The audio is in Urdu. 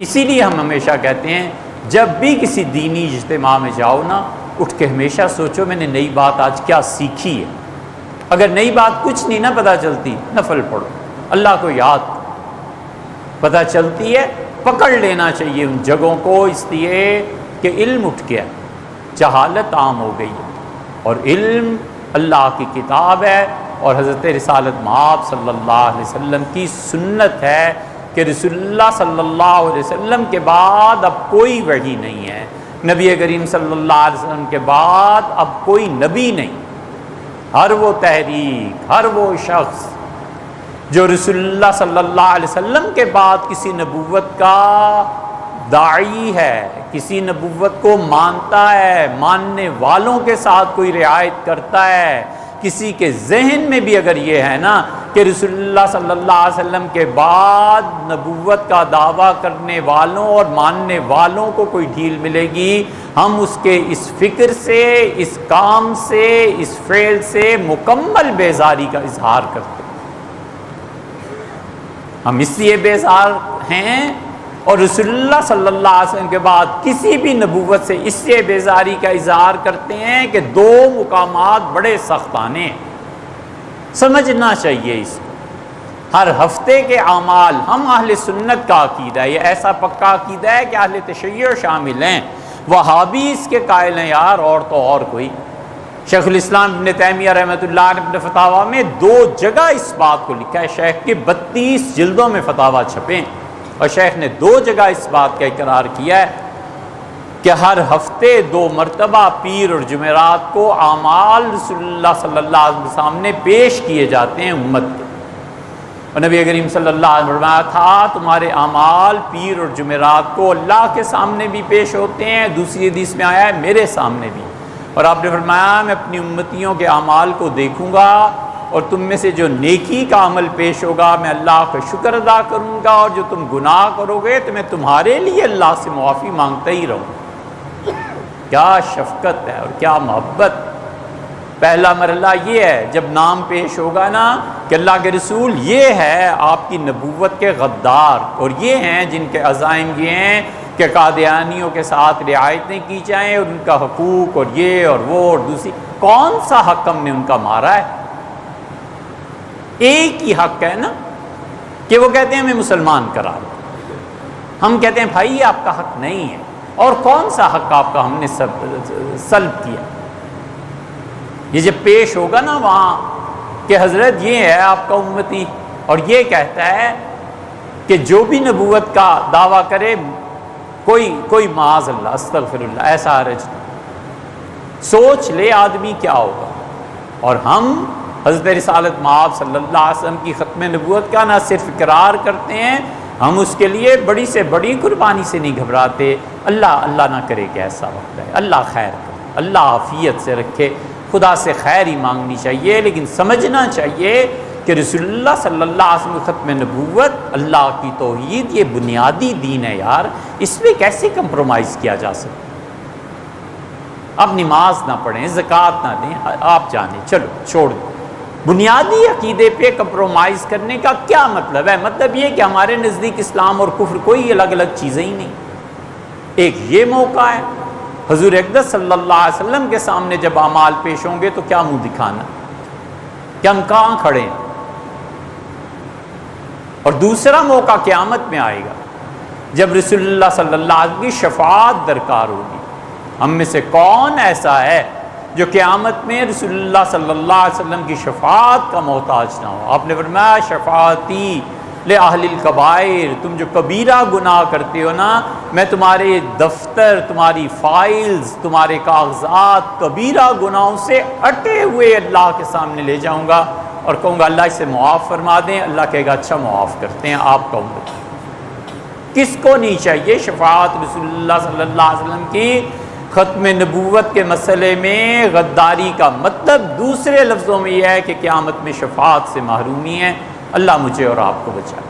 اسی لیے ہم ہمیشہ کہتے ہیں جب بھی کسی دینی اجتماع میں جاؤ نا، اٹھ کے ہمیشہ سوچو میں نے نئی بات آج کیا سیکھی ہے۔ اگر نئی بات کچھ نہیں نہ پتہ چلتی، نفل پڑھو، اللہ کو یاد کرو۔ پتہ چلتی ہے پکڑ لینا چاہیے ان جگہوں کو، اس لیے کہ علم اٹھ گیا، جہالت عام ہو گئی ہے، اور علم اللہ کی کتاب ہے اور حضرت رسالت مآب صلی اللہ علیہ وسلم کی سنت ہے کہ رسول اللہ صلی اللہ علیہ وسلم کے بعد اب کوئی وحی نہیں ہے، نبی کریم صلی اللہ علیہ وسلم کے بعد اب کوئی نبی نہیں۔ ہر وہ تحریک، ہر وہ شخص جو رسول اللہ صلی اللہ علیہ وسلم کے بعد کسی نبوت کا داعی ہے، کسی نبوت کو مانتا ہے، ماننے والوں کے ساتھ کوئی رعایت کرتا ہے، کسی کے ذہن میں بھی اگر یہ ہے نا کہ رسول اللہ صلی اللہ علیہ وسلم کے بعد نبوت کا دعویٰ کرنے والوں اور ماننے والوں کو کوئی ڈھیل ملے گی، ہم اس کے اس فکر سے، اس کام سے، اس فعل سے مکمل بیزاری کا اظہار کرتے ہیں۔ ہم اس لیے بیزار ہیں اور رسول اللہ صلی اللہ علیہ وسلم کے بعد کسی بھی نبوت سے اس سے بیزاری کا اظہار کرتے ہیں کہ دو مقامات بڑے سخت آنے ہیں۔ سمجھنا چاہیے اس کو۔ ہر ہفتے کے اعمال، ہم اہل سنت کا عقیدہ ہے، یہ ایسا پکا عقیدہ ہے کہ اہل تشیع شامل ہیں، وہابی اس کے قائل ہیں یار، اور تو اور کوئی۔ شیخ الاسلام ابن تیمیہ رحمۃ اللہ علیہ نے فتاویٰ میں 2 جگہ اس بات کو لکھا ہے، شیخ کے 32 جلدوں میں فتاویٰ چھپے، اور شیخ نے 2 جگہ اس بات کا اقرار کیا ہے کہ ہر ہفتے 2 مرتبہ پیر اور جمعرات کو اعمال رسول اللہ صلی اللہ علیہ وسلم کے سامنے پیش کیے جاتے ہیں امت کے، اور نبی کریم صلی اللہ علیہ وسلم نے فرمایا تھا تمہارے اعمال پیر اور جمعرات کو اللہ کے سامنے بھی پیش ہوتے ہیں، دوسری حدیث میں آیا ہے میرے سامنے بھی، اور آپ نے فرمایا میں اپنی امتیوں کے اعمال کو دیکھوں گا، اور تم میں سے جو نیکی کا عمل پیش ہوگا میں اللہ کا شکر ادا کروں گا، اور جو تم گناہ کرو گے تو میں تمہارے لیے اللہ سے معافی مانگتا ہی رہوں گا۔ کیا شفقت ہے اور کیا محبت۔ پہلا مرحلہ یہ ہے جب نام پیش ہوگا نا کہ اللہ کے رسول یہ ہے آپ کی نبوت کے غدار، اور یہ ہیں جن کے عزائم یہ ہیں کہ قادیانیوں کے ساتھ رعایتیں کی جائیں اور ان کا حقوق اور یہ اور وہ اور دوسری، کون سا حق ہم نے ان کا مارا ہے؟ ایک ہی حق ہے نا کہ وہ کہتے ہیں ہمیں مسلمان کرا دو، ہم کہتے ہیں بھائی یہ آپ کا حق نہیں ہے، اور کون سا حق آپ کا ہم نے سلب کیا؟ یہ جب پیش ہوگا نا وہاں کہ حضرت یہ ہے آپ کا امتی، اور یہ کہتا ہے کہ جو بھی نبوت کا دعویٰ کرے کوئی معاذ اللہ استغفر اللہ ایسا حرج نہیں، سوچ لے آدمی کیا ہوگا۔ اور ہم حضرت رسالت مآب صلی اللہ علیہ وسلم کی ختم نبوت کا نہ صرف اقرار کرتے ہیں، ہم اس کے لیے بڑی سے بڑی قربانی سے نہیں گھبراتے۔ اللہ نہ کرے کہ ایسا وقت ہے، اللہ خیر کرے، اللہ عافیت سے رکھے، خدا سے خیر ہی مانگنی چاہیے، لیکن سمجھنا چاہیے کہ رسول اللہ صلی اللہ علیہ وسلم ختم نبوت، اللہ کی توحید، یہ بنیادی دین ہے یار، اس میں کیسے کمپرومائز کیا جا سکتا؟ اب نماز نہ پڑھیں، زکوٰۃ نہ دیں، آپ جانیں، چلو چھوڑ دیں۔ بنیادی عقیدے پہ کمپرومائز کرنے کا کیا مطلب ہے؟ مطلب یہ کہ ہمارے نزدیک اسلام اور کفر کوئی الگ الگ چیزیں ہی نہیں۔ ایک یہ موقع ہے حضور اقدس صلی اللہ علیہ وسلم کے سامنے جب اعمال پیش ہوں گے تو کیا منہ دکھانا کہ ہم کہاں کھڑے ہیں، اور دوسرا موقع قیامت میں آئے گا جب رسول اللہ صلی اللہ علیہ وسلم کی شفاعت درکار ہوگی۔ ہم میں سے کون ایسا ہے جو قیامت میں رسول اللہ صلی اللہ علیہ وسلم کی شفاعت کا محتاج نہ ہو؟ آپ نے فرمایا شفاعتی لأہل الکبائر، تم جو کبیرہ گناہ کرتے ہو نا، میں تمہارے دفتر، تمہاری فائلز، تمہارے کاغذات کبیرہ گناہوں سے اٹے ہوئے اللہ کے سامنے لے جاؤں گا اور کہوں گا اللہ اسے معاف فرما دیں۔ اللہ کہے گا اچھا معاف کرتے ہیں آپ کا امت۔ کس کو نہیں چاہیے شفاعت رسول اللہ صلی اللہ علیہ وسلم کی؟ ختم نبوت کے مسئلے میں غداری کا مطلب دوسرے لفظوں میں یہ ہے کہ قیامت میں شفاعت سے محرومی ہے۔ اللہ مجھے اور آپ کو بچائے۔